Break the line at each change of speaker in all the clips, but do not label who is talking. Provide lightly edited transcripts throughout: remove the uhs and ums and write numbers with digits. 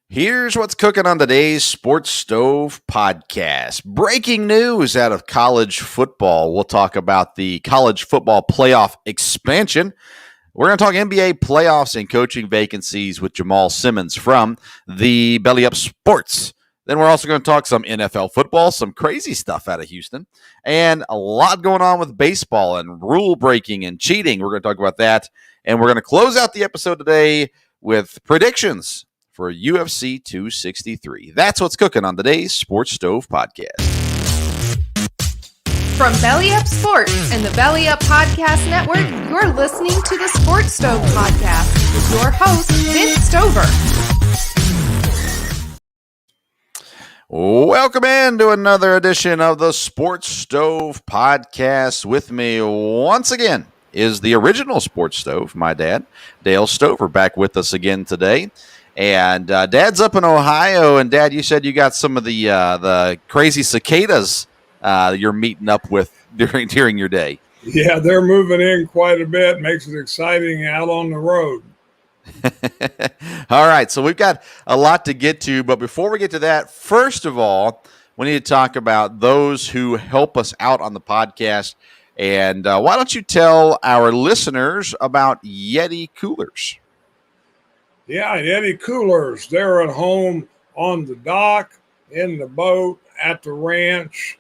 Here's what's cooking on today's Sports Stove podcast. Breaking news out of college football. We'll talk about the college football playoff expansion. We're going to talk NBA playoffs and coaching vacancies with Jamal Simmons from the Belly Up Sports. Then we're also going to talk some NFL football, some crazy stuff out of Houston, and a lot going on with baseball and rule breaking and cheating. We're going to talk about that. And we're going to close out the episode today with predictions for UFC 263. That's what's cooking on today's Sports Stove podcast.
From Belly Up Sports and the Belly Up Podcast Network, you're listening to the Sports Stove Podcast with your host, Vince Stover.
Welcome in to another edition of the Sports Stove Podcast. With me once again is the original Sports Stove, my dad, Dale Stover, back with us again today. And Dad's up in Ohio, and Dad, you said you got some of the crazy cicadas you're meeting up with during your day.
Yeah, they're moving in quite a bit. Makes it exciting out on the road.
All right, so we've got a lot to get to, but before we get to that, first of all, we need to talk about those who help us out on the podcast. And why don't you tell our listeners about Yeti coolers?
Yeah, Yeti coolers. They're at home on the dock, in the boat, at the ranch,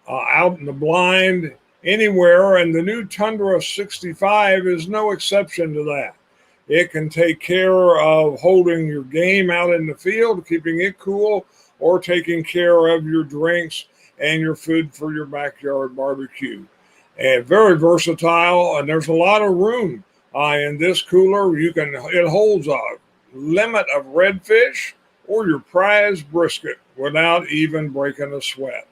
out in the blind, anywhere. And the new Tundra 65 is no exception to that. It can take care of holding your game out in the field, keeping it cool, or taking care of your drinks and your food for your backyard barbecue. And very versatile, and there's a lot of room in this cooler. It holds a limit of redfish or your prized brisket without even breaking a sweat.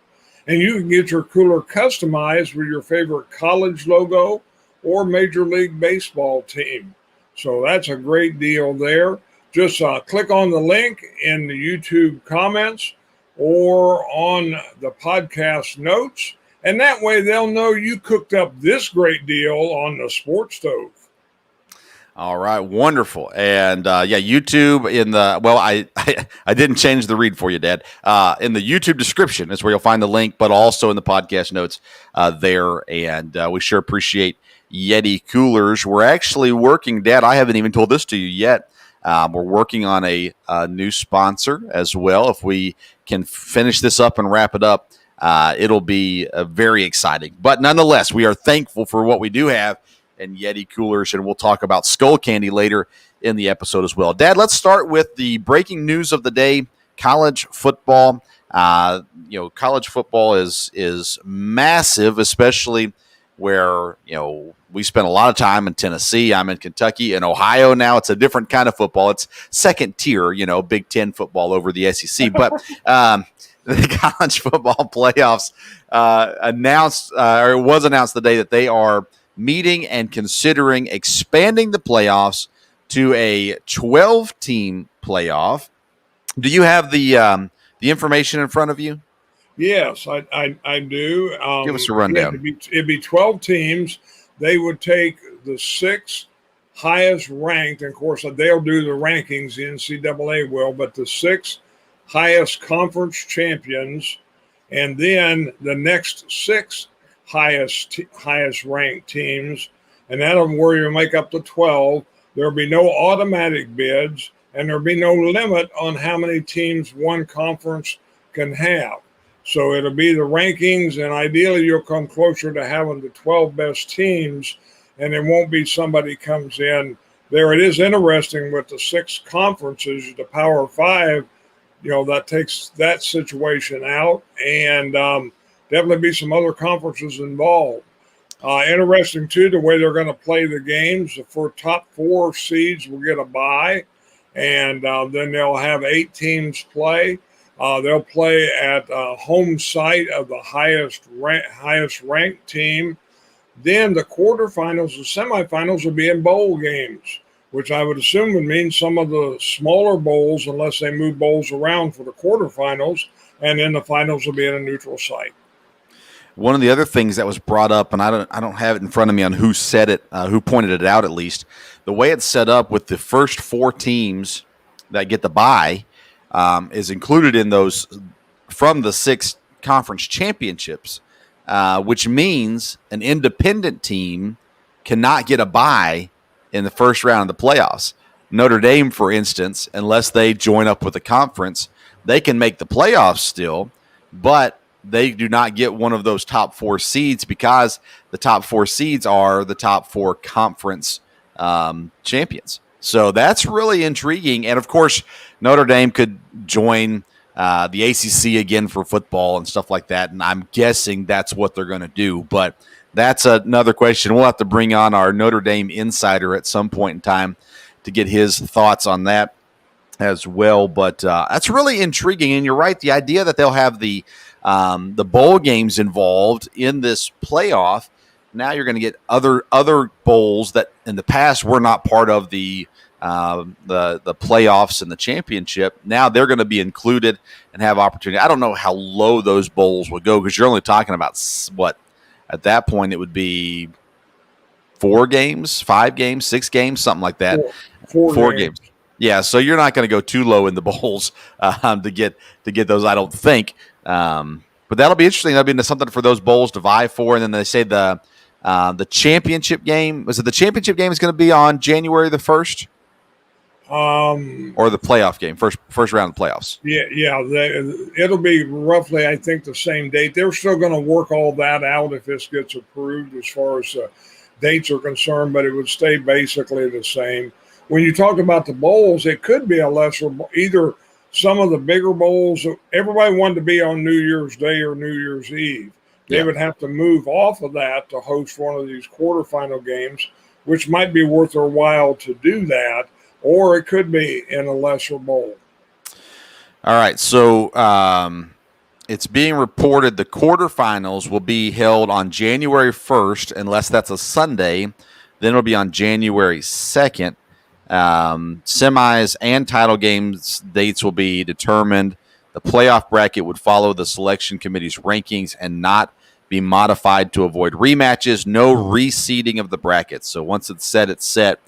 And you can get your cooler customized with your favorite college logo or Major League Baseball team. So that's a great deal there. Just click on the link in the YouTube comments or on the podcast notes. And that way they'll know you cooked up this great deal on the Sports Stove.
All right, wonderful. And YouTube I didn't change the read for you, Dad. In the YouTube description is where you'll find the link, but also in the podcast notes there. And we sure appreciate Yeti coolers. We're actually working, Dad, I haven't even told this to you yet. We're working on a new sponsor as well. If we can finish this up and wrap it up, it'll be very exciting. But nonetheless, we are thankful for what we do have and Yeti coolers, and we'll talk about Skull Candy later in the episode as well. Dad, let's start with the breaking news of the day, college football. College football is massive, especially where, we spent a lot of time in Tennessee. I'm in Kentucky. In Ohio now, it's a different kind of football. It's second tier, Big Ten football over the SEC. But the college football playoffs it was announced the day that they are meeting and considering expanding the playoffs to a 12-team playoff. Do you have the information in front of you?
Yes, I do.
Give us a rundown.
It'd be 12 teams. They would take the 6 highest ranked, and of course they'll do the rankings, the NCAA will, but the 6 highest conference champions, and then the next 6 highest ranked teams, and that'll where you make up the 12. There'll be no automatic bids, and there'll be no limit on how many teams one conference can have. So it'll be the rankings, and ideally you'll come closer to having the 12 best teams, and it won't be somebody comes in there. It is interesting with the 6 conferences, the Power 5, that takes that situation out, and definitely be some other conferences involved. Interesting, too, the way they're going to play the games. For top 4 seeds will get a bye, and then they'll have 8 teams play. They'll play at home site of the highest ranked team. Then the quarterfinals and semifinals will be in bowl games, which I would assume would mean some of the smaller bowls, unless they move bowls around for the quarterfinals, and then the finals will be in a neutral site.
One of the other things that was brought up, and I don't have it in front of me on who said it, who pointed it out at least, the way it's set up with the first 4 teams that get the bye, is included in those from the 6 conference championships, which means an independent team cannot get a bye in the first round of the playoffs. Notre Dame, for instance, unless they join up with the conference, they can make the playoffs still, but they do not get one of those top 4 seeds because the top 4 seeds are the top 4 conference champions. So that's really intriguing. And, of course, Notre Dame could join the ACC again for football and stuff like that, and I'm guessing that's what they're going to do. But that's another question. We'll have to bring on our Notre Dame insider at some point in time to get his thoughts on that as well. But that's really intriguing. And you're right, the idea that they'll have the bowl games involved in this playoff. Now you're going to get other bowls that in the past were not part of the playoffs and the championship. Now they're going to be included and have opportunity. I don't know how low those bowls would go because you're only talking about what at that point it would be 4 games, 5 games, 6 games, something like that. 4 games. Yeah, so you're not going to go too low in the bowls to get those, I don't think. But that'll be interesting. That'll be something for those bowls to vie for. And then they say the championship game, was it the championship game is going to be on January the 1st? Or the playoff game, first round of playoffs.
Yeah, it'll be roughly, I think, the same date. They're still going to work all that out if this gets approved as far as dates are concerned, but it would stay basically the same. When you talk about the bowls, it could be a lesser, either some of the bigger bowls. Everybody wanted to be on New Year's Day or New Year's Eve. They would have to move off of that to host one of these quarterfinal games, which might be worth their while to do that. Or it could be in a lesser bowl.
All right, so it's being reported the quarterfinals will be held on January 1st, unless that's a Sunday. Then it'll be on January 2nd. Semis and title games dates will be determined. The playoff bracket would follow the selection committee's rankings and not be modified to avoid rematches. No reseeding of the brackets. So once it's set, it's set.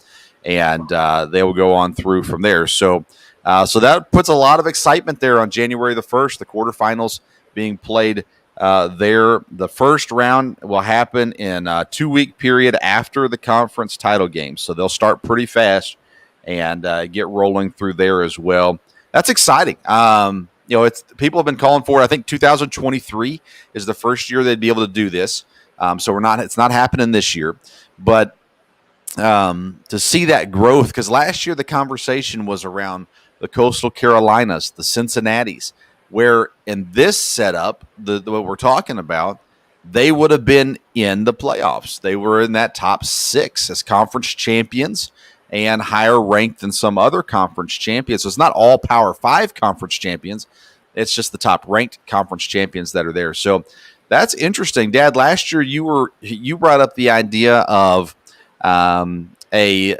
And they will go on through from there. So that puts a lot of excitement there on January the 1st, the quarterfinals being played there. The first round will happen in a 2-week period after the conference title game. So they'll start pretty fast and get rolling through there as well. That's exciting. It's people have been calling for it. I think 2023 is the first year they'd be able to do this. So it's not happening this year, but to see that growth, because last year the conversation was around the Coastal Carolinas, the Cincinnatis, where in this setup, what we're talking about, they would have been in the playoffs. They were in that top 6 as conference champions and higher ranked than some other conference champions. So it's not all Power 5 conference champions. It's just the top ranked conference champions that are there. So that's interesting. Dad, last year you brought up the idea of a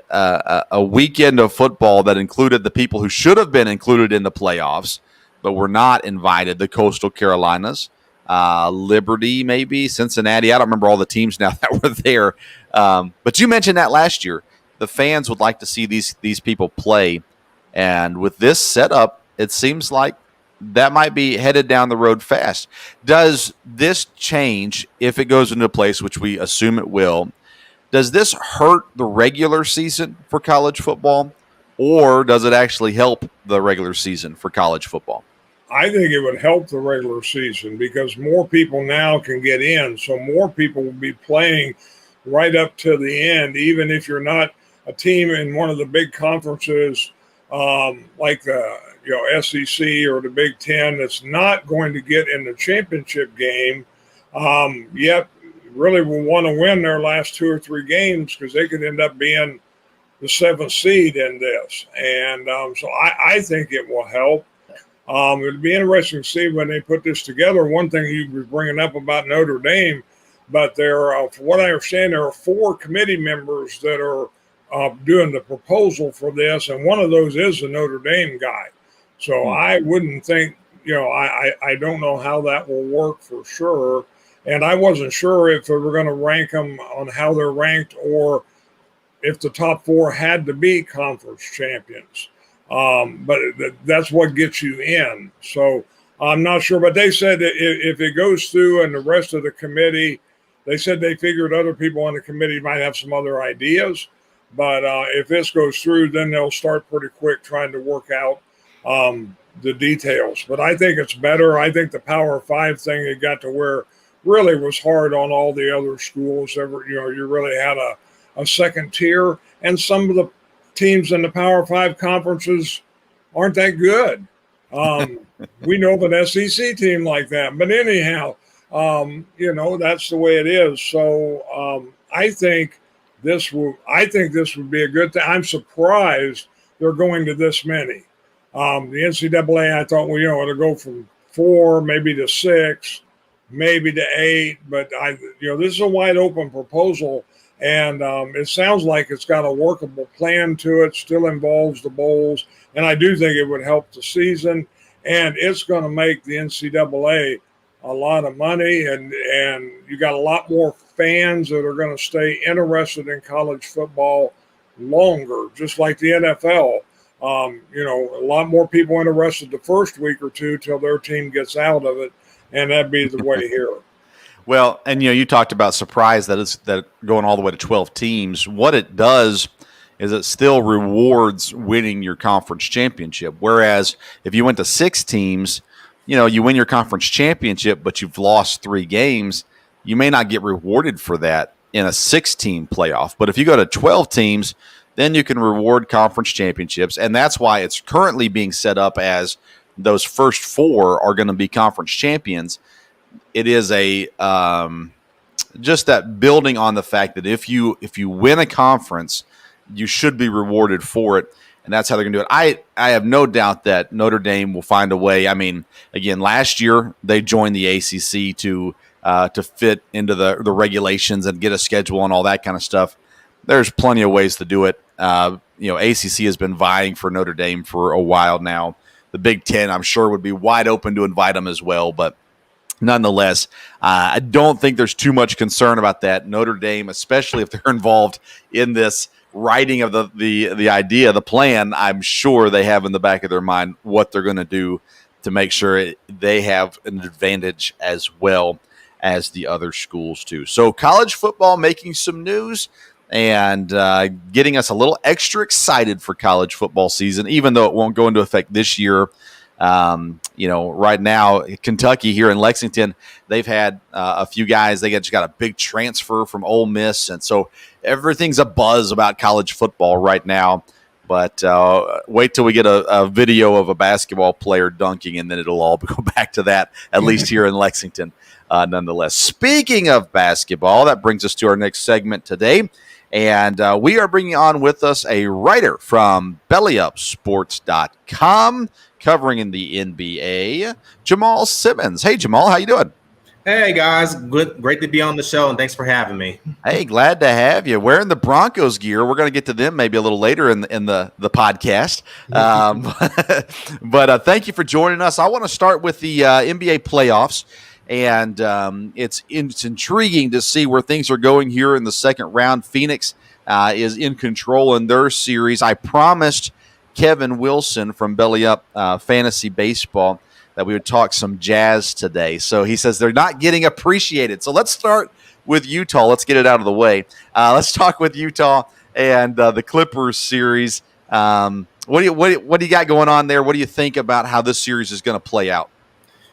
weekend of football that included the people who should have been included in the playoffs, but were not invited. The Coastal Carolinas, Liberty, maybe Cincinnati. I don't remember all the teams now that were there. But you mentioned that last year. The fans would like to see these people play, and with this setup, it seems like that might be headed down the road fast. Does this change if it goes into place, which we assume it will? Does this hurt the regular season for college football, or does it actually help the regular season for college football?
I think it would help the regular season because more people now can get in. So more people will be playing right up to the end, even if you're not a team in one of the big conferences like the SEC or the Big Ten that's not going to get in the championship game, yet really will want to win their last 2 or 3 games because they could end up being the 7th seed in this. And so I think it will help. It'll be interesting to see when they put this together. One thing you were bringing up about Notre Dame, but from what I understand, there are 4 committee members that are doing the proposal for this, and one of those is the Notre Dame guy. So I wouldn't think, I don't know how that will work for sure. And I wasn't sure if they were going to rank them on how they're ranked or if the top 4 had to be conference champions. But that's what gets you in. So I'm not sure, but they said that if it goes through and the rest of the committee, they said they figured other people on the committee might have some other ideas. But if this goes through, then they'll start pretty quick trying to work out the details. But I think it's better. I think the Power 5 thing, it got to where really was hard on all the other schools. You really had a second tier, and some of the teams in the Power 5 conferences aren't that good. We know of an SEC team like that. But anyhow, that's the way it is. So I think this would be a good thing. I'm surprised they're going to this many. The NCAA, I thought, it'll go from 4 maybe to 6, maybe to 8. But this is a wide open proposal, and it sounds like it's got a workable plan to it. Still involves the bowls, and I do think it would help the season, and it's going to make the NCAA a lot of money, and you got a lot more fans that are going to stay interested in college football longer, just like the NFL. A lot more people interested the first week or two till their team gets out of it, and that'd be the way here.
Well, and you talked about surprise that going all the way to 12 teams. What it does is it still rewards winning your conference championship. Whereas if you went to 6 teams, you win your conference championship, but you've lost 3 games, you may not get rewarded for that in a 6-team playoff. But if you go to 12 teams, then you can reward conference championships. And that's why it's currently being set up as those first 4 are going to be conference champions. It is just that building on the fact that if you win a conference, you should be rewarded for it. And that's how they're going to do it. I have no doubt that Notre Dame will find a way. I mean, again, last year they joined the ACC to fit into the regulations and get a schedule and all that kind of stuff. There's plenty of ways to do it. ACC has been vying for Notre Dame for a while now. The Big Ten, I'm sure, would be wide open to invite them as well. But nonetheless, I don't think there's too much concern about that. Notre Dame, especially if they're involved in this writing of the idea, the plan, I'm sure they have in the back of their mind what they're going to do to make sure they have an advantage as well as the other schools too. So college football making some news and getting us a little extra excited for college football season, even though it won't go into effect this year. Right now, Kentucky here in Lexington, they've had a few guys. They just got a big transfer from Ole Miss, and so everything's a buzz about college football right now. But wait till we get a video of a basketball player dunking, and then it'll all go back to that, at least here in Lexington. Nonetheless, speaking of basketball, that brings us to our next segment today. And we are bringing on with us a writer from BellyUpSports.com covering in the NBA, Jamal Simmons. Hey, Jamal, how you doing?
Hey, guys. Good, great to be on the show, and thanks for having me.
Hey, glad to have you. Wearing the Broncos gear. We're going to get to them maybe a little later in the podcast. But thank you for joining us. I want to start with the NBA playoffs. And it's intriguing to see where things are going here in the second round. Phoenix is in control in their series. I promised Kevin Wilson from Belly Up Fantasy Baseball that we would talk some Jazz today. So he says they're not getting appreciated. So let's start with Utah. Let's get it out of the way. Let's talk with Utah and the Clippers series. What do you got going on there? What do you think about how this series is going to play out?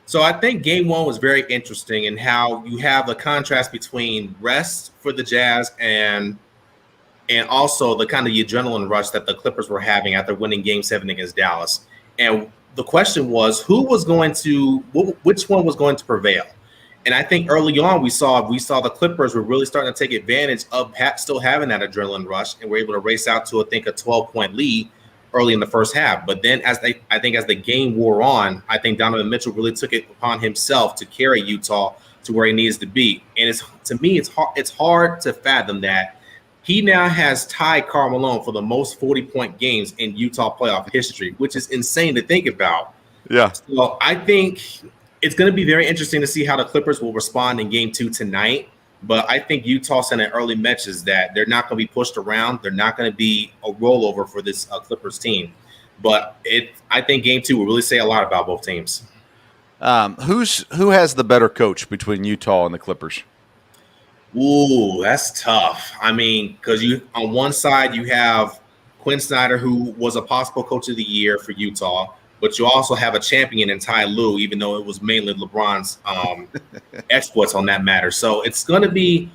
So I think game 1 was very interesting in how you have the contrast between rest for the Jazz and also the kind of adrenaline rush that the Clippers were having after winning game 7 against Dallas. And the question was, which one was going to prevail? And I think early on we saw the Clippers were really starting to take advantage of still having that adrenaline rush, and were able to race out to, I think, a 12-point lead early in the first half. But then as the game wore on, I think Donovan Mitchell really took it upon himself to carry Utah to where he needs to be. And it's hard to fathom that he now has tied Karl Malone for the most 40-point games in Utah playoff history, which is insane to think about.
Yeah.
So I think it's going to be very interesting to see how the Clippers will respond in game 2 tonight. But I think Utah sent an early message that they're not going to be pushed around. They're not going to be a rollover for this Clippers team. But I think game 2 will really say a lot about both teams.
Who has the better coach between Utah and the Clippers?
Ooh, that's tough. I mean, because you on one side you have Quinn Snyder, who was a possible coach of the year for Utah, but you also have a champion in Ty Lue, even though it was mainly LeBron's exploits on that matter. So it's going to be.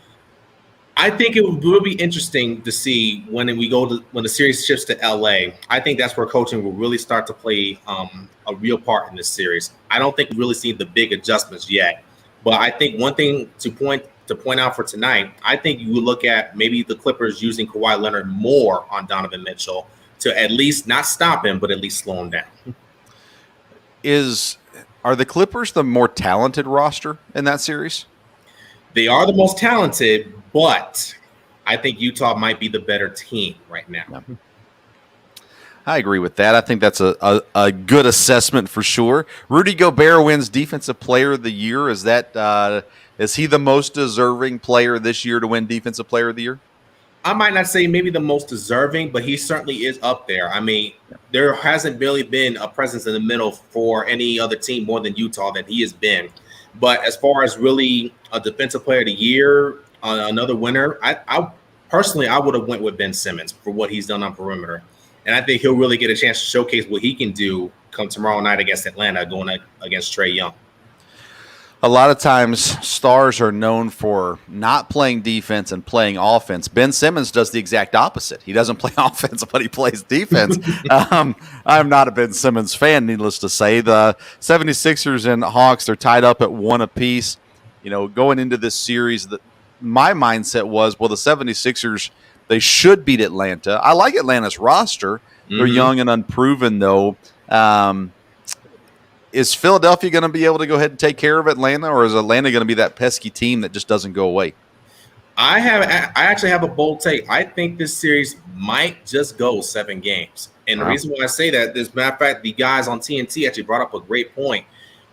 I think it will be interesting to see when the series shifts to LA. I think that's where coaching will really start to play a real part in this series. I don't think we really see the big adjustments yet, but I think one thing to point out for tonight, I think you would look at maybe the Clippers using Kawhi Leonard more on Donovan Mitchell to at least not stop him, but at least slow him down.
Are the Clippers the more talented roster in that series?
They are the most talented, but I think Utah might be the better team right now.
Yeah. I agree with that. I think that's a good assessment for sure. Rudy Gobert wins Defensive Player of the Year. Is he the most deserving player this year to win Defensive Player of the Year?
I might not say maybe the most deserving, but he certainly is up there. I mean, there hasn't really been a presence in the middle for any other team more than Utah that he has been. But as far as really a Defensive Player of the Year, another winner, I personally would have went with Ben Simmons for what he's done on perimeter. And I think he'll really get a chance to showcase what he can do come tomorrow night against Atlanta, going against Trae Young.
A lot of times, stars are known for not playing defense and playing offense. Ben Simmons does the exact opposite. He doesn't play offense, but he plays defense. I'm not a Ben Simmons fan, needless to say. The 76ers and Hawks, they're tied up at 1 apiece. Going into this series, my mindset was, well, the 76ers, they should beat Atlanta. I like Atlanta's roster. They're young and unproven, though. Is Philadelphia going to be able to go ahead and take care of Atlanta, or is Atlanta going to be that pesky team that just doesn't go away?
I actually have a bold take. I think this series might just go 7 games. And the reason why I say that, as a matter of fact, the guys on TNT actually brought up a great point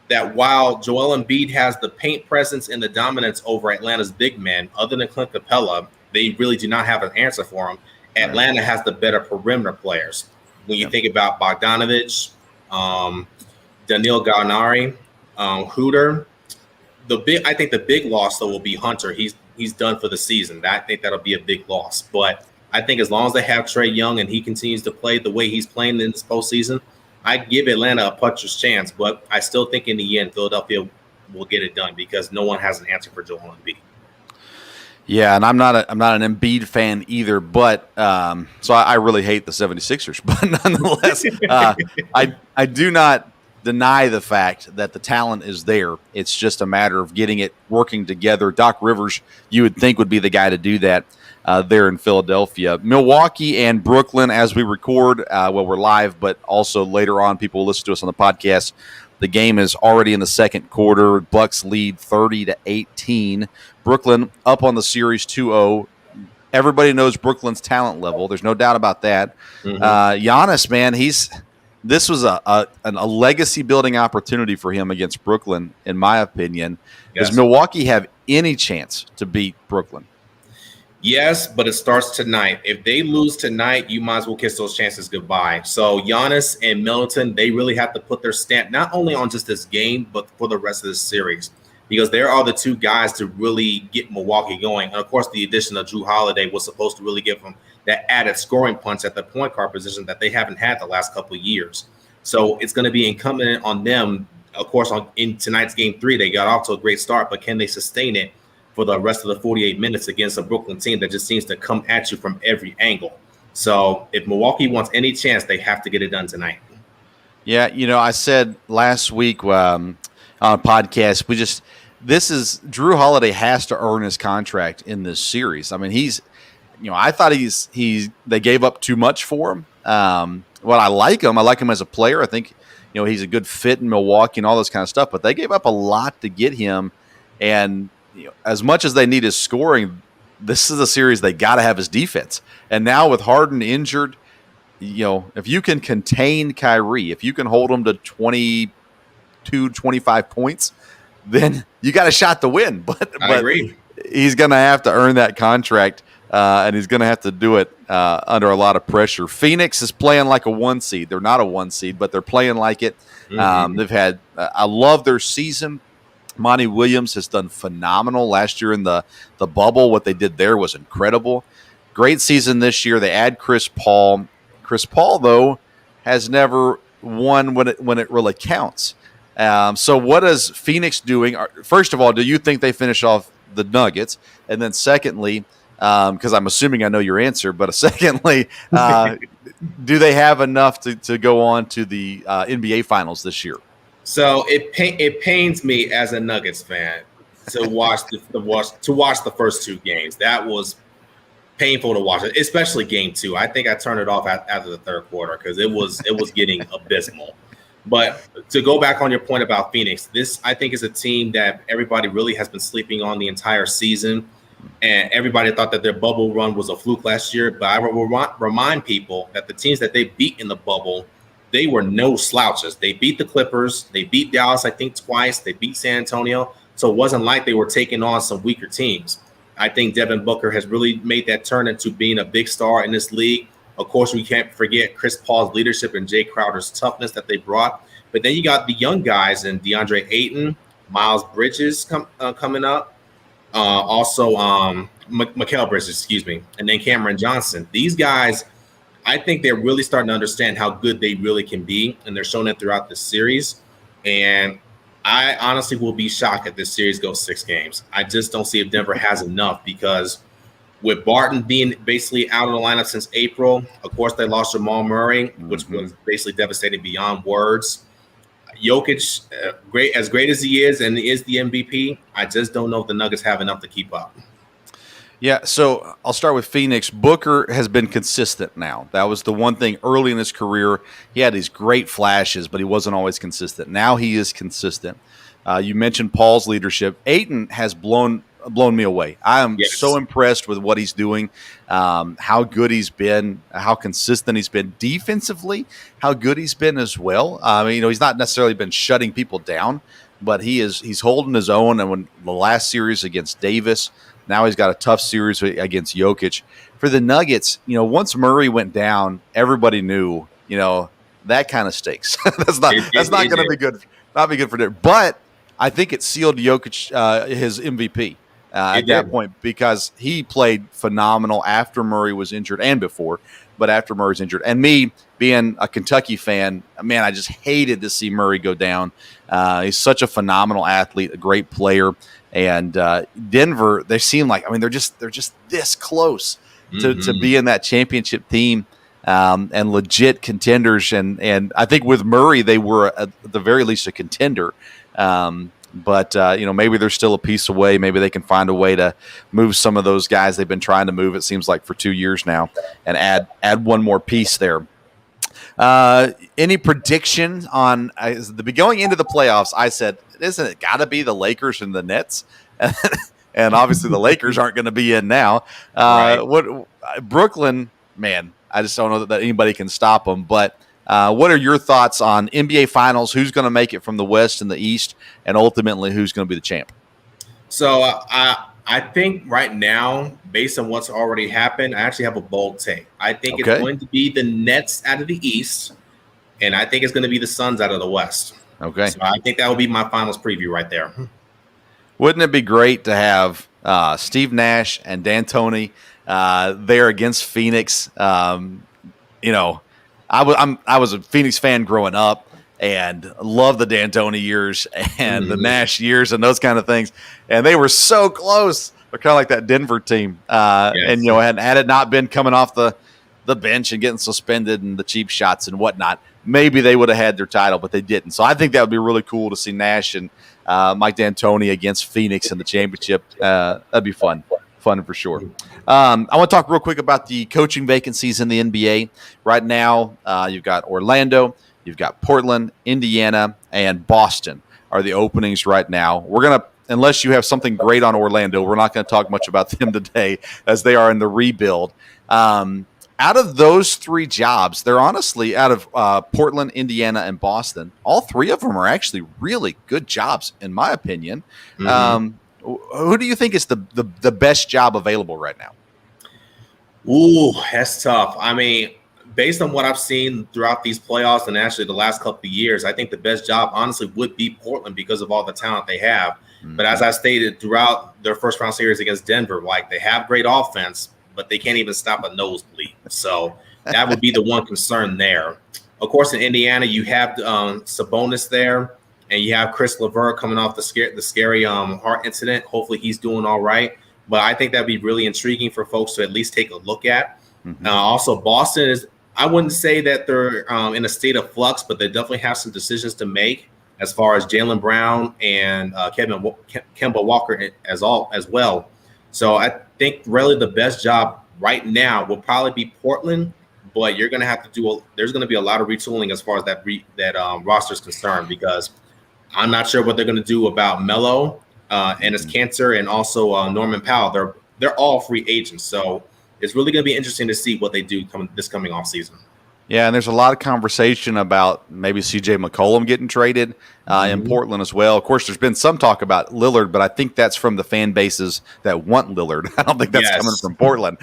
that while Joel Embiid has the paint presence and the dominance over Atlanta's big men, other than Clint Capella, they really do not have an answer for him. Atlanta has the better perimeter players. When you think about Bogdanovich, Daniil Gallinari, Hooter, I think the big loss though will be Hunter. He's done for the season. I think that'll be a big loss. But I think as long as they have Trae Young and he continues to play the way he's playing in this postseason, I give Atlanta a puncher's chance. But I still think in the end, Philadelphia will get it done because no one has an answer for Joel Embiid.
Yeah, and I'm not an Embiid fan either, but so I really hate the 76ers. But nonetheless, I do not deny the fact that the talent is there. It's just a matter of getting it working together. Doc Rivers, you would think, would be the guy to do that there in Philadelphia. Milwaukee and Brooklyn, as we record, we're live, but also later on, people will listen to us on the podcast. The game is already in the second quarter. Bucks lead 30-18. Brooklyn up on the series 2-0. Everybody knows Brooklyn's talent level. There's no doubt about that. Giannis, man, this was a legacy building opportunity for him against Brooklyn, in my opinion. Yes. Does Milwaukee have any chance to beat Brooklyn?
Yes, but it starts tonight. If they lose tonight, you might as well kiss those chances goodbye. So Giannis and Middleton, they really have to put their stamp not only on just this game, but for the rest of this series, because there are the two guys to really get Milwaukee going. And of course, the addition of Jrue Holiday was supposed to really give them that added scoring punch at the point guard position that they haven't had the last couple of years. So it's going to be incumbent on them. Of course, in tonight's game 3, they got off to a great start, but can they sustain it for the rest of the 48 minutes against a Brooklyn team that just seems to come at you from every angle? So if Milwaukee wants any chance, they have to get it done tonight.
Yeah, I said last week on a podcast, Jrue Holiday has to earn his contract in this series. I mean, I thought they gave up too much for him. I like him as a player. I think, he's a good fit in Milwaukee and all this kind of stuff, but they gave up a lot to get him. And as much as they need his scoring, this is a series they got to have his defense. And now with Harden injured, if you can contain Kyrie, if you can hold him to 22, 25 points, then you got a shot to win. But
I agree.
He's going to have to earn that contract, and he's going to have to do it under a lot of pressure. Phoenix is playing like a 1 seed. They're not a 1 seed, but they're playing like it. They've had I love their season. Monty Williams has done phenomenal. Last year in the bubble, what they did there was incredible. Great season this year. They add Chris Paul. Chris Paul, though, has never won when it really counts. So what is Phoenix doing? First of all, do you think they finish off the Nuggets? And then secondly, because I'm assuming I know your answer, but secondly, do they have enough to go on to the NBA Finals this year?
So it pains me as a Nuggets fan to watch the first 2 games. That was painful to watch, especially game 2. I think I turned it off after the third quarter because it was getting abysmal. But to go back on your point about Phoenix, this I think is a team that everybody really has been sleeping on the entire season, and everybody thought that their bubble run was a fluke last year. But I will remind people that the teams that they beat in the bubble, they were no slouches. They beat the Clippers. They beat Dallas, I think, twice. They beat San Antonio. So it wasn't like they were taking on some weaker teams. I think Devin Booker has really made that turn into being a big star in this league. Of course, we can't forget Chris Paul's leadership and Jay Crowder's toughness that they brought. But then you got the young guys and DeAndre Ayton, Miles Bridges coming up. Also, Mikal Bridges, excuse me. And then Cameron Johnson. These guys, I think they're really starting to understand how good they really can be, and they're showing it throughout the series. And I honestly will be shocked if this series goes 6 games. I just don't see if Denver has enough because with Barton being basically out of the lineup since April, of course they lost Jamal Murray, which was basically devastating beyond words. Jokic, great as he is and is the MVP, I just don't know if the Nuggets have enough to keep up.
Yeah, so I'll start with Phoenix. Booker has been consistent now. That was the one thing early in his career. He had these great flashes, but he wasn't always consistent. Now he is consistent. You mentioned Paul's leadership. Ayton has blown me away. I am so impressed with what he's doing, how good he's been, how consistent he's been defensively, how good he's been as well. I mean, he's not necessarily been shutting people down, but he's holding his own. And when the last series against Davis, now he's got a tough series against Jokic. For the Nuggets, once Murray went down, everybody knew, that kind of stinks. that's not going to be good. Not be good for Denver. But I think it sealed Jokic his MVP at that point because he played phenomenal after Murray was injured and before, but after Murray's injured. And me being a Kentucky fan, man, I just hated to see Murray go down. He's such a phenomenal athlete, a great player. And Denver, they seem like, they're just this close to being that championship team and legit contenders. And I think with Murray, they were at the very least a contender. But maybe they're still a piece away. Maybe they can find a way to move some of those guys they've been trying to move, it seems like, for 2 years now, and add one more piece there. Any prediction on going into the playoffs? I said, isn't it got to be the Lakers and the Nets? And obviously the Lakers aren't going to be in now.
Right.
What Brooklyn, man, I just don't know that anybody can stop them. But what are your thoughts on NBA Finals? Who's going to make it from the West and the East, and ultimately who's going to be the champ?
So I think right now, based on what's already happened, I actually have a bold take. I think it's going to be the Nets out of the East, and I think it's going to be the Suns out of the West. Okay. So I think that will be my finals preview right there.
Wouldn't it be great to have Steve Nash and D'Antoni there against Phoenix? I was a Phoenix fan growing up and loved the D'Antoni years and the Nash years and those kind of things. And they were so close. They're kind of like that Denver team. And had it not been coming off the bench and getting suspended and the cheap shots and whatnot, maybe they would have had their title, but they didn't. So I think that would be really cool to see Nash and Mike D'Antoni against Phoenix in the championship. That'd be fun for sure. I want to talk real quick about the coaching vacancies in the NBA. Right now, you've got Orlando, you've got Portland, Indiana, and Boston are the openings right now. We're going to, unless you have something great on Orlando, we're not going to talk much about them today as they are in the rebuild. Out of those 3 jobs, they're honestly out of Portland, Indiana, and Boston. All 3 of them are actually really good jobs, in my opinion. Who do you think is the best job available right now?
Ooh, that's tough. I mean, based on what I've seen throughout these playoffs and actually the last couple of years, I think the best job, honestly, would be Portland because of all the talent they have. But as I stated throughout their first round series against Denver, like they have great offense, but they can't even stop a nosebleed. So that would be the one concern there. Of course, in Indiana, you have Sabonis there, and you have Chris LeVert coming off the scary heart incident. Hopefully, he's doing all right. But I think that'd be really intriguing for folks to at least take a look at. Also, Boston is, I wouldn't say that they're in a state of flux, but they definitely have some decisions to make as far as Jaylen Brown and Kemba Walker as well. So I think really the best job right now will probably be Portland, but you're going to have to there's going to be a lot of retooling as far as that roster is concerned, because I'm not sure what they're going to do about Melo and his cancer, and also Norman Powell. They're all free agents, so it's really going to be interesting to see what they do this coming off season.
Yeah, and there's a lot of conversation about maybe CJ McCollum getting traded in Portland as well. Of course, there's been some talk about Lillard, but I think that's from the fan bases that want Lillard. I don't think that's coming from Portland.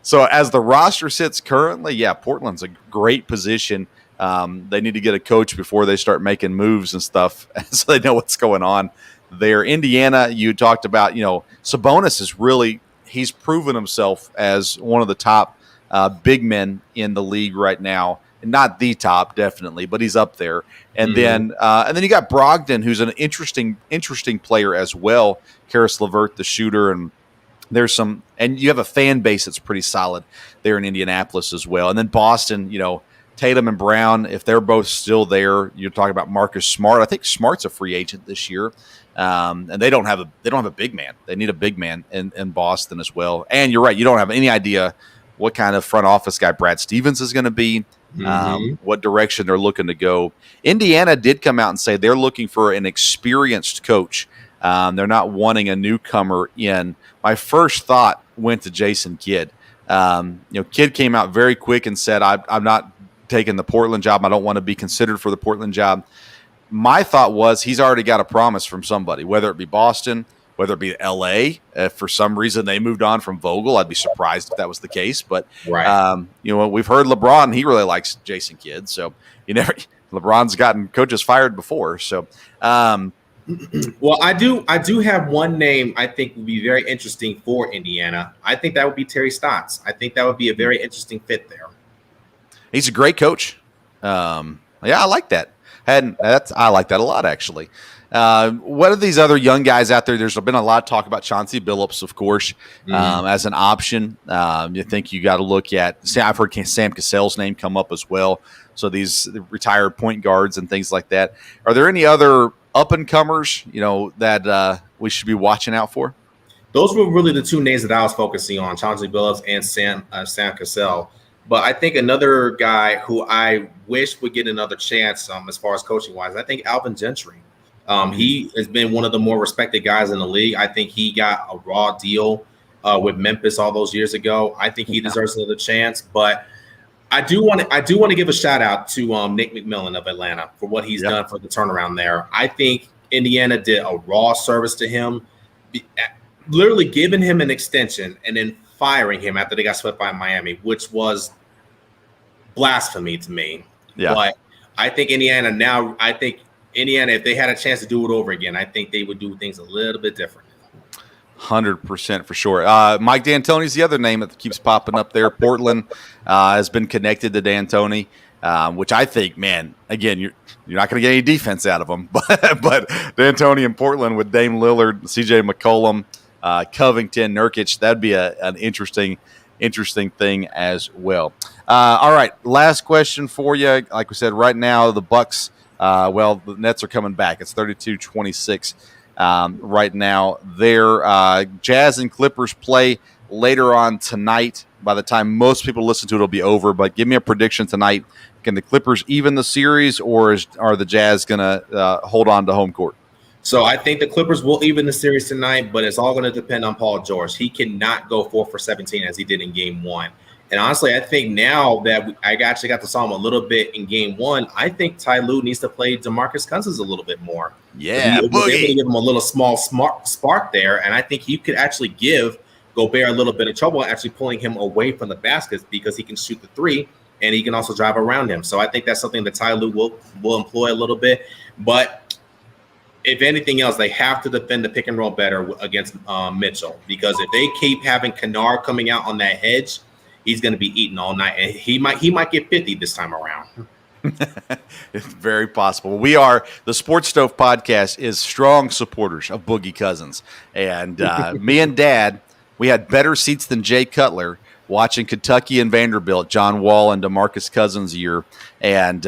So as the roster sits currently, yeah, Portland's a great position. They need to get a coach before they start making moves and stuff so they know what's going on there. Indiana, you talked about, Sabonis is really – he's proven himself as one of the top big men in the league right now. Not the top, definitely, but he's up there. And then you got Brogdon, who's an interesting player as well. Karis LeVert, the shooter, and there's some, and you have a fan base that's pretty solid there in Indianapolis as well. And then Boston, Tatum and Brown, if they're both still there, you're talking about Marcus Smart. I think Smart's a free agent this year. And they don't have a big man. They need a big man in Boston as well. And you're right, you don't have any idea what kind of front office guy Brad Stevens is going to be, what direction they're looking to go. Indiana did come out and say they're looking for an experienced coach. They're not wanting a newcomer in. My first thought went to Jason Kidd. Kidd came out very quick and said, I'm not taking the Portland job. I don't want to be considered for the Portland job. My thought was he's already got a promise from somebody, whether it be Boston, whether it be L.A. If for some reason they moved on from Vogel, I'd be surprised if that was the case. But, we've heard LeBron, he really likes Jason Kidd. So, LeBron's gotten coaches fired before. So,
well, I do have one name I think would be very interesting for Indiana. I think that would be Terry Stotts. I think that would be a very interesting fit there.
He's a great coach. I like that. I like that a lot, actually. What are these other young guys out there? There's been a lot of talk about Chauncey Billups, of course, as an option. You think you got to look at – I've heard Sam Cassell's name come up as well. So these retired point guards and things like that. Are there any other up-and-comers, that we should be watching out for?
Those were really the two names that I was focusing on, Chauncey Billups and Sam Cassell. But I think another guy who I wish would get another chance as far as coaching-wise, I think Alvin Gentry. He has been one of the more respected guys in the league. I think he got a raw deal with Memphis all those years ago. I think he deserves another chance. But I do want to give a shout-out to Nick McMillan of Atlanta for what he's done for the turnaround there. I think Indiana did a raw service to him, literally giving him an extension and then firing him after they got swept by Miami, which was blasphemy to me. Yeah. But I think Indiana, if they had a chance to do it over again, I think they would do things a little bit different.
100% for sure. Mike D'Antoni's the other name that keeps popping up there. Portland has been connected to D'Antoni, which I think, man, again, you're not going to get any defense out of him. But D'Antoni in Portland with Dame Lillard, CJ McCollum, Covington, Nurkic, that'd be an interesting thing as well. All right, last question for you. Like we said, right now the Bucks, the Nets are coming back. It's 32-26 right now. Their Jazz and Clippers play later on tonight. By the time most people listen to it, it'll be over. But give me a prediction tonight. Can the Clippers even the series, or are the Jazz going to hold on to home court?
So I think the Clippers will even the series tonight, but it's all going to depend on Paul George. He cannot go 4 for 17 as he did in Game 1. And honestly, I think now that I actually got to saw him a little bit in Game 1, I think Ty Lue needs to play DeMarcus Cousins a little bit more.
Yeah,
he was able to give him a little small spark there, and I think he could actually Gobert a little bit of trouble actually pulling him away from the baskets because he can shoot the three and he can also drive around him. So I think that's something that Ty Lue will employ a little bit. But if anything else, they have to defend the pick and roll better against Mitchell, because if they keep having Kennard coming out on that hedge, he's going to be eating all night, and he might get 50 this time around.
It's very possible. We are the Sports Stove podcast is strong supporters of Boogie Cousins, and me and Dad, we had better seats than Jay Cutler watching Kentucky and Vanderbilt, John Wall and DeMarcus Cousins year. And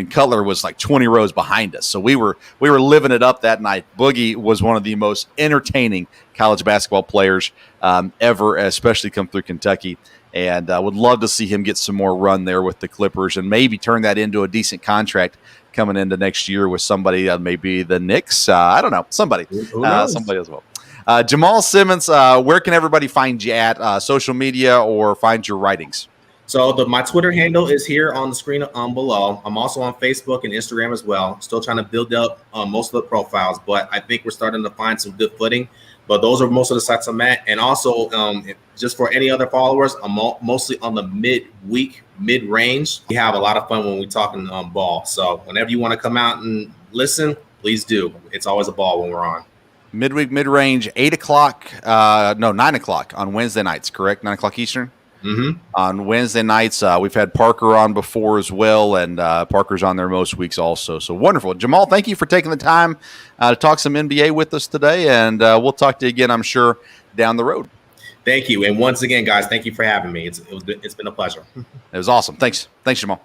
Cutler was like 20 rows behind us. So we were living it up that night. Boogie was one of the most entertaining college basketball players ever, especially come through Kentucky. And I would love to see him get some more run there with the Clippers and maybe turn that into a decent contract coming into next year with somebody, maybe the Knicks. I don't know, somebody as well. Jamal Simmons, where can everybody find you at social media or find your writings?
So my Twitter handle is here on the screen below. I'm also on Facebook and Instagram as well. Still trying to build up most of the profiles, but I think we're starting to find some good footing. But those are most of the sites I'm at. And also, just for any other followers, I'm mostly on the mid-range. We have a lot of fun when we're talking ball. So whenever you want to come out and listen, please do. It's always a ball when we're on.
Midweek, mid-range, 9 o'clock on Wednesday nights, correct? 9 o'clock Eastern?
Mm-hmm.
On Wednesday nights, we've had Parker on before as well, and Parker's on there most weeks also. So wonderful. Jamal, thank you for taking the time to talk some NBA with us today, and we'll talk to you again, I'm sure, down the road.
Thank you. And once again, guys, thank you for having me. It's been a pleasure.
It was awesome. Thanks, Jamal.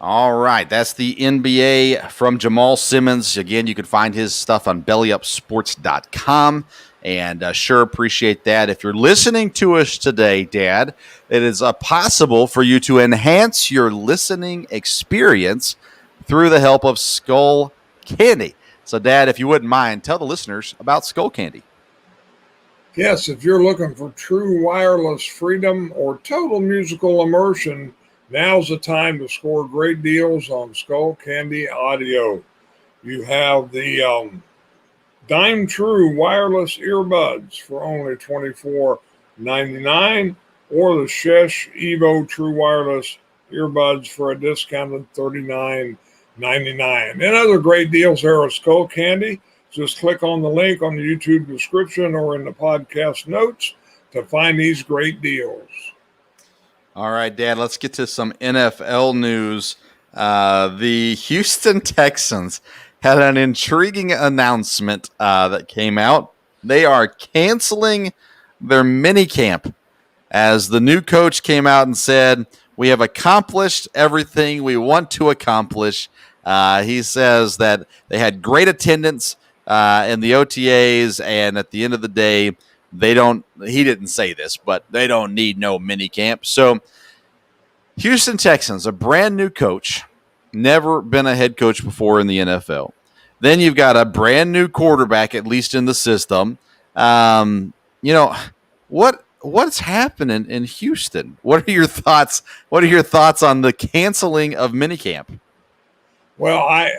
All right, that's the NBA from Jamal Simmons. Again, you can find his stuff on bellyupsports.com, and sure appreciate that. If you're listening to us today, Dad, it is possible for you to enhance your listening experience through the help of Skull Candy. So, Dad, if you wouldn't mind, tell the listeners about Skull Candy.
Yes, if you're looking for true wireless freedom or total musical immersion, now's the time to score great deals on Skull Candy Audio. You have the Dime True wireless earbuds for only $24.99, or the Shesh Evo True wireless earbuds for a discounted $39.99. And other great deals there at Skull Candy. Just click on the link on the YouTube description or in the podcast notes to find these great deals.
All right, Dad, let's get to some NFL news. The Houston Texans had an intriguing announcement that came out. They are canceling their mini camp as the new coach came out and said, "We have accomplished everything we want to accomplish." He says that they had great attendance in the OTAs, and at the end of the day, he didn't say this, but they don't need no mini camp. So Houston Texans, a brand new coach, never been a head coach before in the NFL. Then you've got a brand new quarterback, at least in the system. What's happening in Houston? What are your thoughts? What are your thoughts on the canceling of minicamp?
Well, I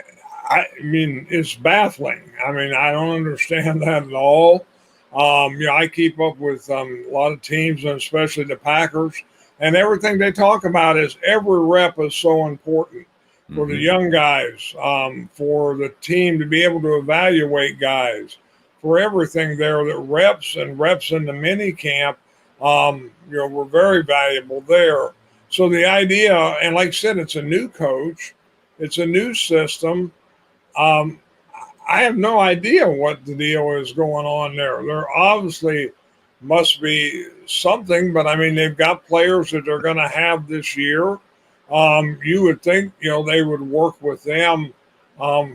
mean, it's baffling. I mean, I don't understand that at all. I keep up with a lot of teams, and especially the Packers, and everything they talk about is every rep is so important for the young guys, for the team to be able to evaluate guys, for everything there. That reps in the mini camp, were very valuable there. So the idea, and like I said, it's a new coach, it's a new system. I have no idea what the deal is going on there. There obviously must be something, but I mean, they've got players that they're going to have this year. You would think, they would work with them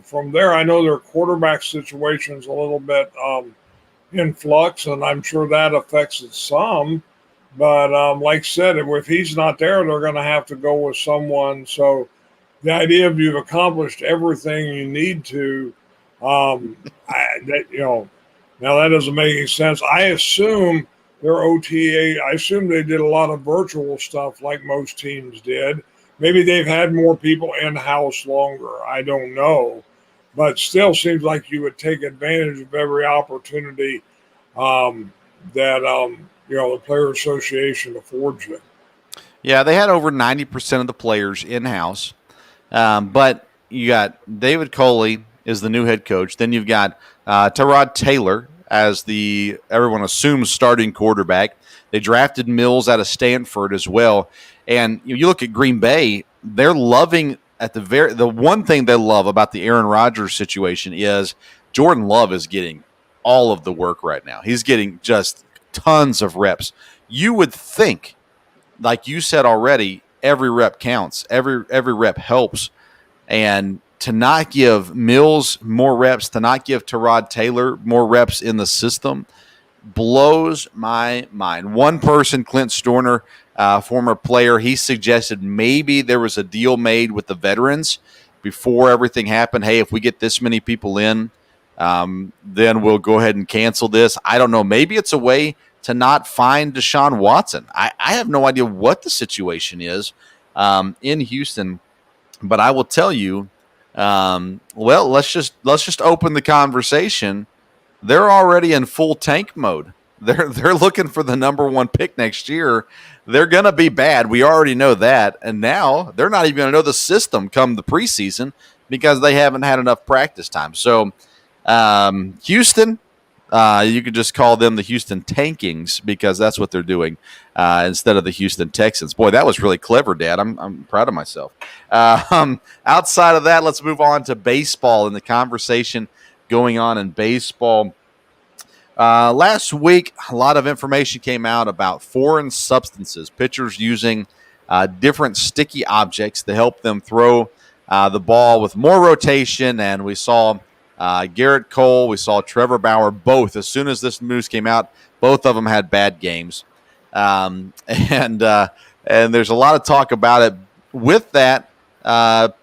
from there. I know their quarterback situation's a little bit in flux, and I'm sure that affects it some. But like I said, if he's not there, they're going to have to go with someone. So the idea of you've accomplished everything you need to, now that doesn't make any sense. I assume their OTA, I assume they did a lot of virtual stuff like most teams did. Maybe they've had more people in-house longer. I don't know. But still seems like you would take advantage of every opportunity, that the Player Association affords them.
Yeah, they had over 90% of the players in-house. But you got David Coley is the new head coach. Then you've got Tyrod Taylor as the everyone assumes starting quarterback. They drafted Mills out of Stanford as well. And you look at Green Bay, they're loving the one thing they love about the Aaron Rodgers situation is Jordan Love is getting all of the work right now. He's getting just tons of reps. You would think, like you said already, every rep counts. Every rep helps. And to not give Mills more reps, to not give Tyrod Taylor more reps in the system blows my mind. One person, Clint Storner, former player, he suggested maybe there was a deal made with the veterans before everything happened. Hey, if we get this many people in, then we'll go ahead and cancel this. I don't know. Maybe it's a way to not find Deshaun Watson. I have no idea what the situation is in Houston, but I will tell you, well, let's just open the conversation. They're already in full tank mode. They're looking for the number one pick next year. They're going to be bad. We already know that. And now they're not even going to know the system come the preseason because they haven't had enough practice time. So Houston, you could just call them the Houston Tankings because that's what they're doing instead of the Houston Texans. Boy, that was really clever, Dad. I'm proud of myself. Outside of that, let's move on to baseball and the conversation going on in baseball. Last week, a lot of information came out about foreign substances, pitchers using different sticky objects to help them throw the ball with more rotation. And we saw Garrett Cole, we saw Trevor Bauer, both. As soon as this news came out, both of them had bad games. And there's a lot of talk about it. With that,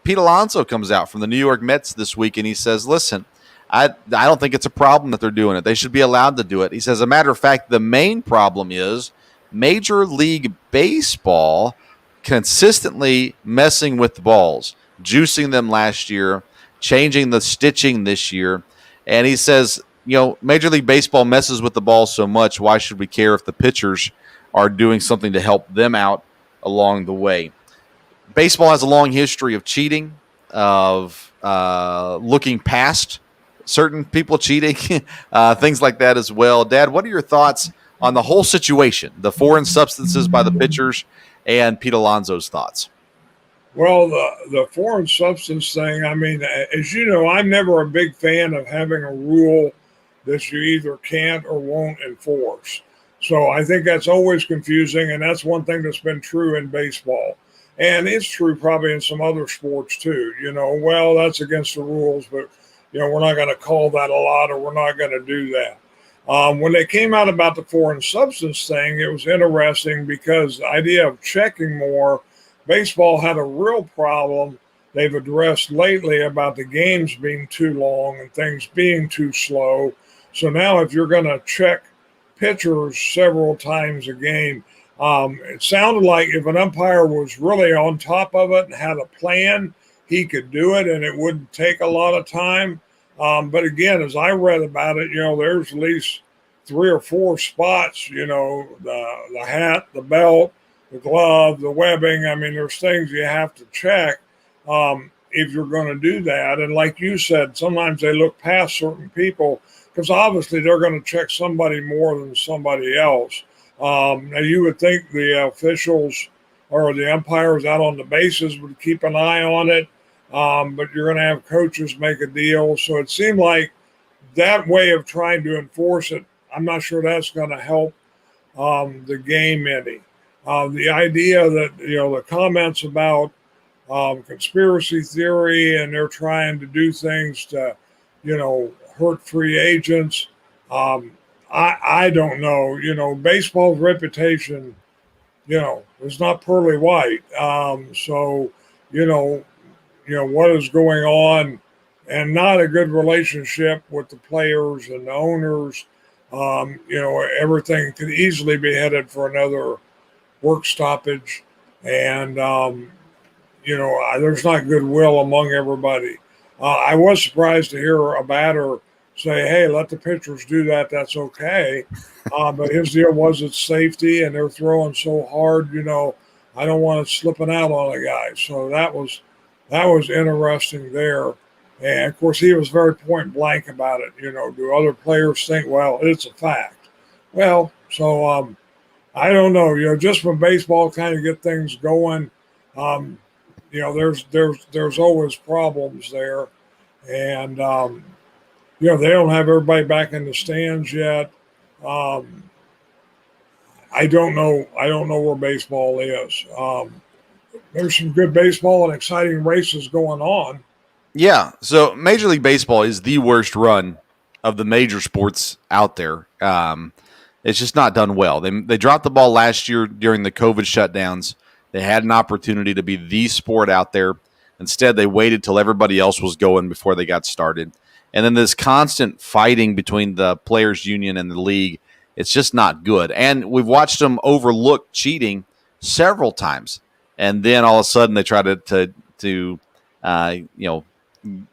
Pete Alonso comes out from the New York Mets this week, and he says, listen, I don't think it's a problem that they're doing it. They should be allowed to do it. He says, as a matter of fact, the main problem is Major League Baseball consistently messing with the balls, juicing them last year, changing the stitching this year. And he says, Major League Baseball messes with the ball so much, why should we care if the pitchers are doing something to help them out along the way? Baseball has a long history of cheating, of looking past certain people cheating, things like that as well. Dad, what are your thoughts on the whole situation, the foreign substances by the pitchers, and Pete Alonso's thoughts?
Well, the foreign substance thing, I mean, as you know, I'm never a big fan of having a rule that you either can't or won't enforce. So I think that's always confusing, and that's one thing that's been true in baseball. And it's true probably in some other sports too. Well, that's against the rules, but we're not going to call that a lot, or we're not going to do that. When they came out about the foreign substance thing, it was interesting because the idea of checking more, baseball had a real problem they've addressed lately about the games being too long and things being too slow. So now if you're going to check pitchers several times a game, it sounded like if an umpire was really on top of it and had a plan, he could do it and it wouldn't take a lot of time. But again, as I read about it, there's at least 3 or 4 spots, the hat, the belt, the glove, the webbing. I mean, there's things you have to check if you're going to do that. And like you said, sometimes they look past certain people because obviously they're going to check somebody more than somebody else. Now, you would think the officials or the umpires out on the bases would keep an eye on it. But you're going to have coaches make a deal. So it seemed like that way of trying to enforce it, I'm not sure that's going to help the game any. The idea that, the comments about conspiracy theory and they're trying to do things to, hurt free agents, I don't know. Baseball's reputation, is not pearly white. So, what is going on, and not a good relationship with the players and the owners. Everything could easily be headed for another work stoppage. And, there's not goodwill among everybody. I was surprised to hear a batter say, hey, let the pitchers do that. That's okay. But his deal was it's safety, and they're throwing so hard, I don't want it slipping out on a guy. So that was interesting there. And of course, he was very point blank about it. Do other players think, well, it's a fact? Well, so I don't know. Just when baseball kind of get things going, there's always problems there, and they don't have everybody back in the stands yet. I don't know. I don't know where baseball is. There's some good baseball and exciting races going on.
Yeah. So Major League Baseball is the worst run of the major sports out there. It's just not done well. They dropped the ball last year during the COVID shutdowns. They had an opportunity to be the sport out there. Instead, they waited till everybody else was going before they got started. And then this constant fighting between the players' union and the league, it's just not good. And we've watched them overlook cheating several times. And then all of a sudden they try to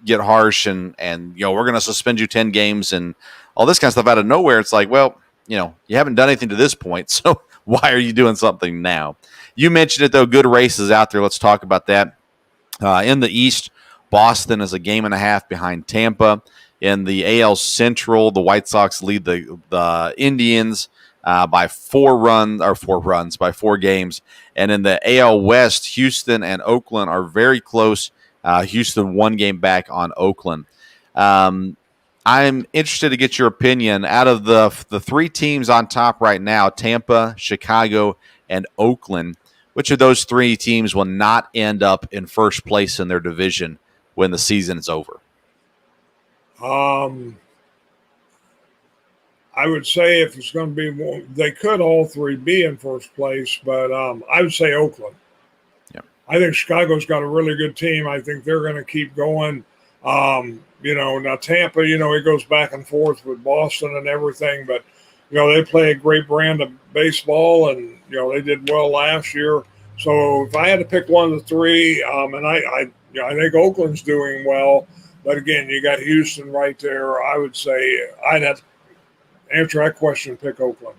get harsh and we're going to suspend you 10 games and all this kind of stuff out of nowhere. It's like, well, you haven't done anything to this point, so why are you doing something now? You mentioned it, though, good races out there. Let's talk about that. In the East, Boston is a game and a half behind Tampa. In the AL Central, the White Sox lead the Indians by 4 games. And in the AL West, Houston and Oakland are very close. Houston 1 game back on Oakland. I'm interested to get your opinion. Out of the 3 teams on top right now, Tampa, Chicago, and Oakland, which of those 3 teams will not end up in first place in their division when the season is over?
I would say if it's going to be one, they could all 3 be in first place, but I would say Oakland.
Yeah.
I think Chicago's got a really good team. I think they're going to keep going. Now Tampa, it goes back and forth with Boston and everything, but they play a great brand of baseball, and they did well last year. So if I had to pick one of the 3, and I think Oakland's doing well, but again, you got Houston right there. I would say I'd have to answer that question and pick Oakland.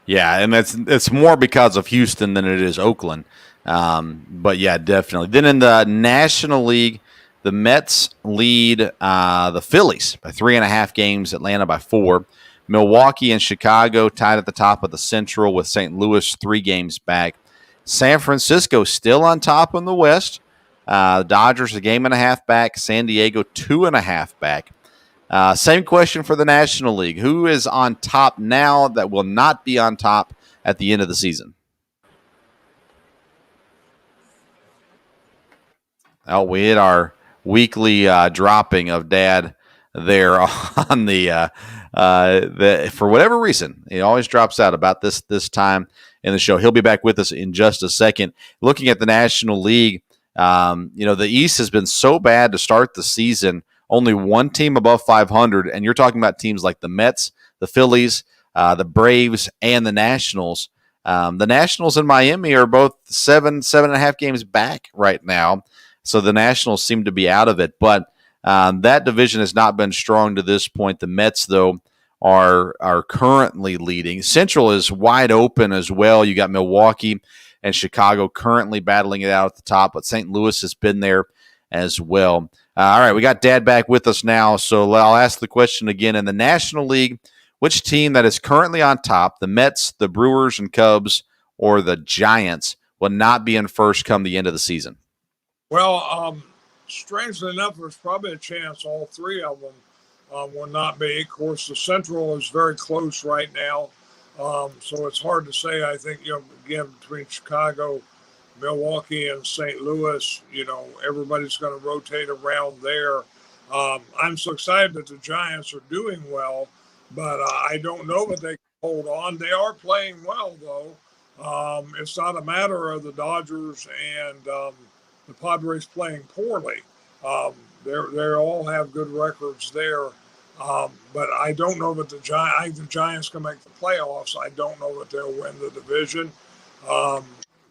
Yeah, and it's more because of Houston than it is Oakland. But yeah, definitely. Then in the National League, the Mets lead the Phillies by 3.5 games, Atlanta by 4. Milwaukee and Chicago tied at the top of the Central with St. Louis 3 games back. San Francisco still on top in the West. The Dodgers 1.5 games back. San Diego 2.5 back. Same question for the National League. Who is on top now that will not be on top at the end of the season? Oh, we hit our weekly dropping of Dad there on the for whatever reason. He always drops out about this time in the show. He'll be back with us in just a second. Looking at the National League, the East has been so bad to start the season. Only 1 team above 500, and you're talking about teams like the Mets, the Phillies, the Braves, and the Nationals. The Nationals in Miami are both 7.5 games back right now. So the Nationals seem to be out of it. But that division has not been strong to this point. The Mets, though, are currently leading. Central is wide open as well. You got Milwaukee and Chicago currently battling it out at the top, but St. Louis has been there as well. All right, we got Dad back with us now. So I'll ask the question again. In the National League, which team that is currently on top, the Mets, the Brewers and Cubs, or the Giants, will not be in first come the end of the season?
Well, strangely enough, there's probably a chance all 3 of them will not be. Of course, the Central is very close right now, so it's hard to say. I think, again, between Chicago, Milwaukee, and St. Louis, everybody's going to rotate around there. I'm so excited that the Giants are doing well, but I don't know that they can hold on. They are playing well, though. It's not a matter of the Dodgers and the Padres playing poorly. They all have good records there. But I don't know that the Giants can make the playoffs. I don't know that they'll win the division.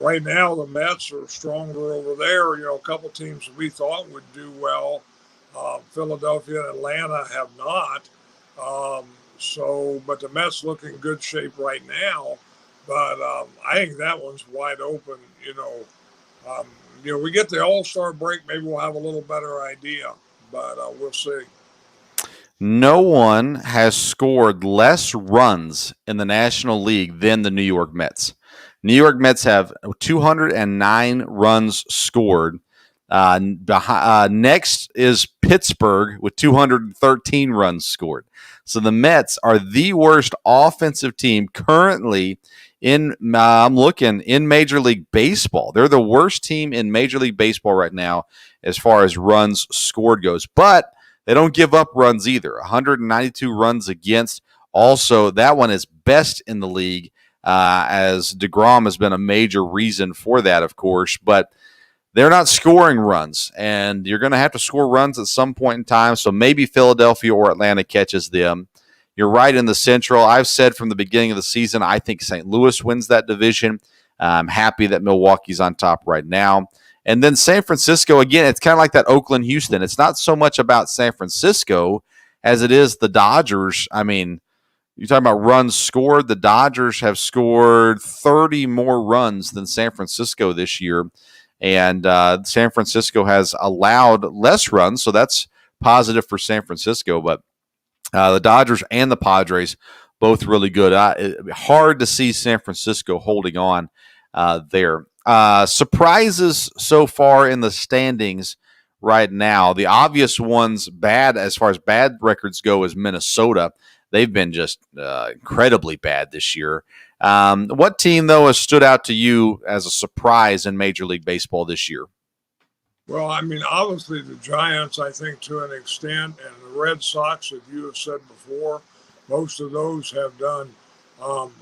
Right now, the Mets are stronger over there. A couple teams we thought would do well Philadelphia and Atlanta have not. But the Mets look in good shape right now. But I think that one's wide open. We get the All-Star break, maybe we'll have a little better idea. But we'll see.
No one has scored less runs in the National League than the New York Mets. New York Mets have 209 runs scored. Next is Pittsburgh with 213 runs scored. So the Mets are the worst offensive team currently I'm looking in Major League Baseball. They're the worst team in Major League Baseball right now as far as runs scored goes. But they don't give up runs either. 192 runs against. Also, that one is best in the league, as DeGrom has been a major reason for that, of course. But they're not scoring runs, and you're going to have to score runs at some point in time. So maybe Philadelphia or Atlanta catches them. You're right in the Central. I've said from the beginning of the season, I think St. Louis wins that division. I'm happy that Milwaukee's on top right now. And then San Francisco, again, it's kind of like that Oakland-Houston. It's not so much about San Francisco as it is the Dodgers. I mean, you're talking about runs scored. The Dodgers have scored 30 more runs than San Francisco this year. And San Francisco has allowed less runs, so that's positive for San Francisco. But the Dodgers and the Padres, both really good. Hard to see San Francisco holding on there. Surprises so far in the standings right now. The obvious ones bad as far as bad records go is Minnesota. They've been just incredibly bad this year. What team, though, has stood out to you as a surprise in Major League Baseball this year?
Well, I mean, obviously the Giants, I think, to an extent, and the Red Sox, as you have said before, most of those have done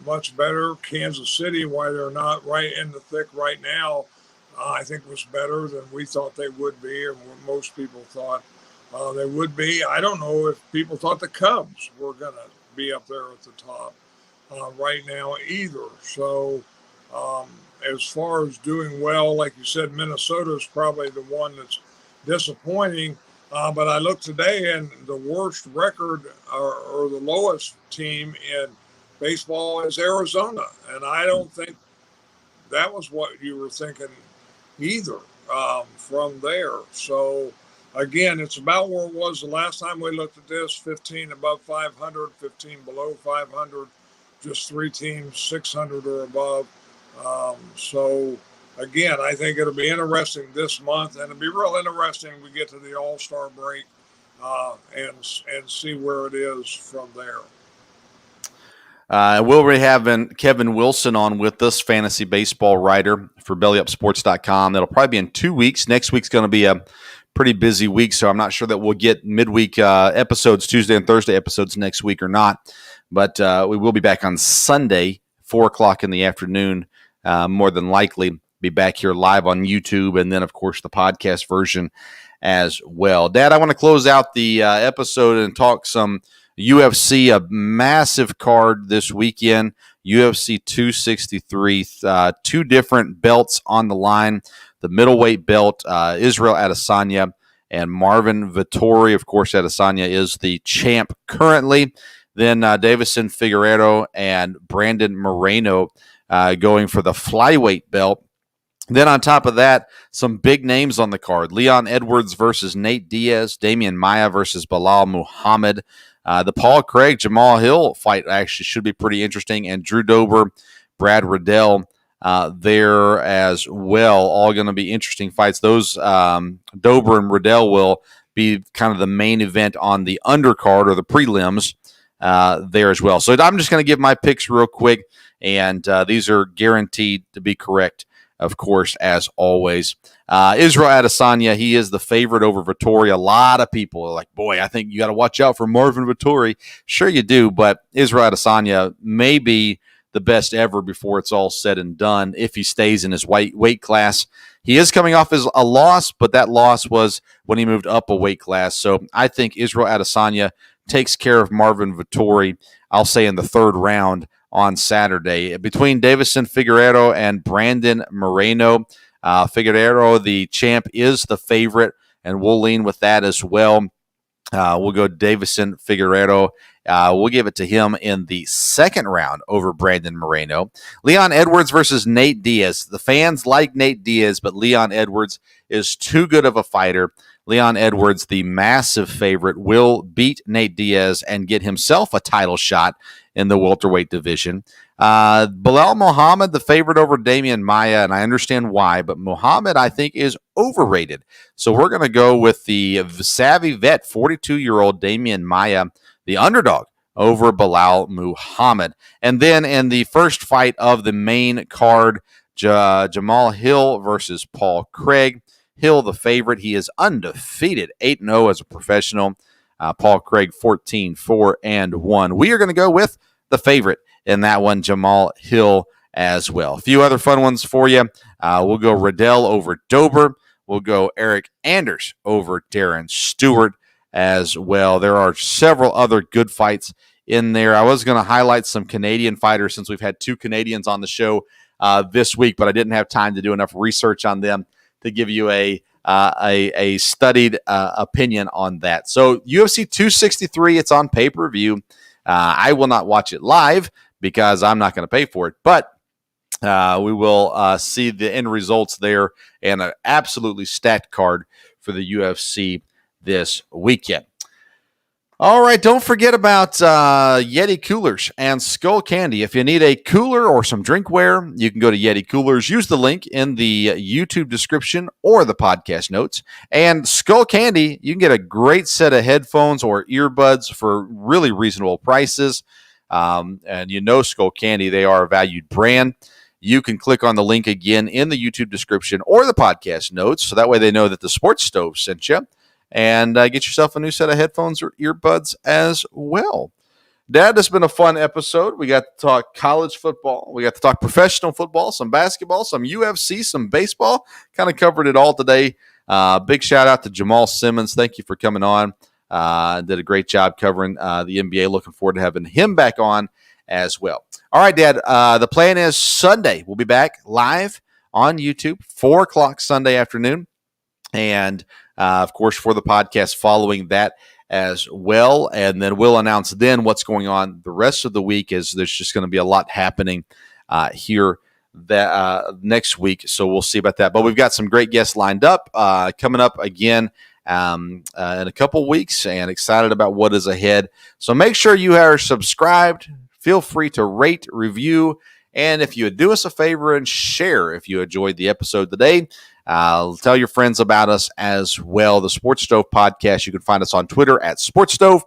much better. Kansas City, why they're not right in the thick right now, I think was better than we thought they would be, or what most people thought they would be. I don't know if people thought the Cubs were going to be up there at the top right now either. So as far as doing well, like you said, Minnesota is probably the one that's disappointing. But I looked today, and the worst record or the lowest team in baseball is Arizona. And I don't think that was what you were thinking either from there. So, again, it's about where it was the last time we looked at this, 15 above 500, 15 below 500, just 3 teams, 600 or above. So, again, I think it'll be interesting this month, and it'll be real interesting when we get to the All-Star break and see where it is from there.
We'll be having Kevin Wilson on with us, fantasy baseball writer for BellyUpSports.com. That'll probably be in 2 weeks. Next week's going to be a pretty busy week, so I'm not sure that we'll get midweek episodes, Tuesday and Thursday episodes next week or not. But we will be back on Sunday, 4 o'clock in the afternoon, more than likely. Be back here live on YouTube, and then, of course, the podcast version as well. Dad, I want to close out the episode and talk some UFC, a massive card this weekend. UFC 263, 2 different belts on the line. The middleweight belt, Israel Adesanya and Marvin Vettori. Of course, Adesanya is the champ currently. Then Davison Figueiredo and Brandon Moreno going for the flyweight belt. Then on top of that, some big names on the card. Leon Edwards versus Nate Diaz. Damian Maia versus Bilal Muhammad. The Paul Craig, Jamal Hill fight actually should be pretty interesting. And Drew Dober, Brad Riddell there as well. All going to be interesting fights. Those Dober and Riddell will be kind of the main event on the undercard or the prelims there as well. So I'm just going to give my picks real quick. And these are guaranteed to be correct, of course, as always. Israel Adesanya, he is the favorite over Vettori. A lot of people are like, boy, I think you got to watch out for Marvin Vettori. Sure you do, but Israel Adesanya may be the best ever before it's all said and done if he stays in his weight class. He is coming off as a loss, but that loss was when he moved up a weight class. So I think Israel Adesanya takes care of Marvin Vettori, I'll say in the 3rd round on Saturday. Between Davison Figueiredo and Brandon Moreno, Figueiredo, the champ, is the favorite and we'll lean with that as well. We'll go Davison Figueroa. We'll give it to him in the second round over Brandon Moreno. Leon Edwards versus Nate Diaz. The fans like Nate Diaz, but Leon Edwards is too good of a fighter. Leon Edwards, the massive favorite, will beat Nate Diaz and get himself a title shot in the welterweight division. Bilal Muhammad, the favorite over Damian Maia, and I understand why, but Muhammad, I think, is overrated. So we're going to go with the savvy vet, 42-year-old Damian Maia, the underdog, over Bilal Muhammad. And then in the first fight of the main card, Jamal Hill versus Paul Craig. Hill, the favorite. He is undefeated, 8-0 as a professional. Paul Craig, 14-4-1. We are going to go with the favorite in that one, Jamal Hill, as well. A few other fun ones for you. We'll go Riddell over Dober. We'll go Eric Anders over Darren Stewart as well. There are several other good fights in there. I was going to highlight some Canadian fighters since we've had two Canadians on the show this week, but I didn't have time to do enough research on them to give you a studied opinion on that. So UFC 263, it's on pay-per-view. I will not watch it live because I'm not going to pay for it, but we will see the end results there and an absolutely stacked card for the UFC this weekend. All right, don't forget about Yeti coolers and Skull Candy. If you need a cooler or some drinkware, you can go to Yeti Coolers. Use the link in the YouTube description or the podcast notes. And Skull Candy, you can get a great set of headphones or earbuds for really reasonable prices. And you know Skull Candy, they are a valued brand. You can click on the link again in the YouTube description or the podcast notes, so that way they know that the Sports Stove sent you. And get yourself a new set of headphones or earbuds as well. Dad, this has been a fun episode. We got to talk college football. We got to talk professional football, some basketball, some UFC, some baseball. Kind of covered it all today. Big shout out to Jamal Simmons. Thank you for coming on. Did a great job covering the NBA. Looking forward to having him back on as well. All right, Dad. The plan is Sunday. We'll be back live on YouTube, 4 o'clock Sunday afternoon. And of course, for the podcast following that as well. And then we'll announce then what's going on the rest of the week, as there's just going to be a lot happening here that next week. So we'll see about that. But we've got some great guests lined up coming up again in a couple weeks, and excited about what is ahead. So make sure you are subscribed. Feel free to rate, review, and if you would do us a favor and share if you enjoyed the episode today. Tell your friends about us as well. The Sports Stove Podcast. You can find us on Twitter at Sports Stove,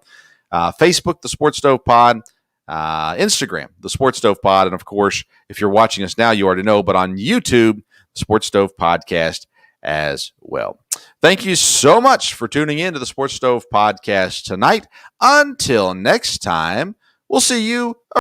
Facebook, The Sports Stove Pod, Instagram, The Sports Stove Pod, and of course, if you're watching us now, you already know, but on YouTube, The Sports Stove Podcast as well. Thank you so much for tuning in to the Sports Stove Podcast tonight. Until next time, we'll see you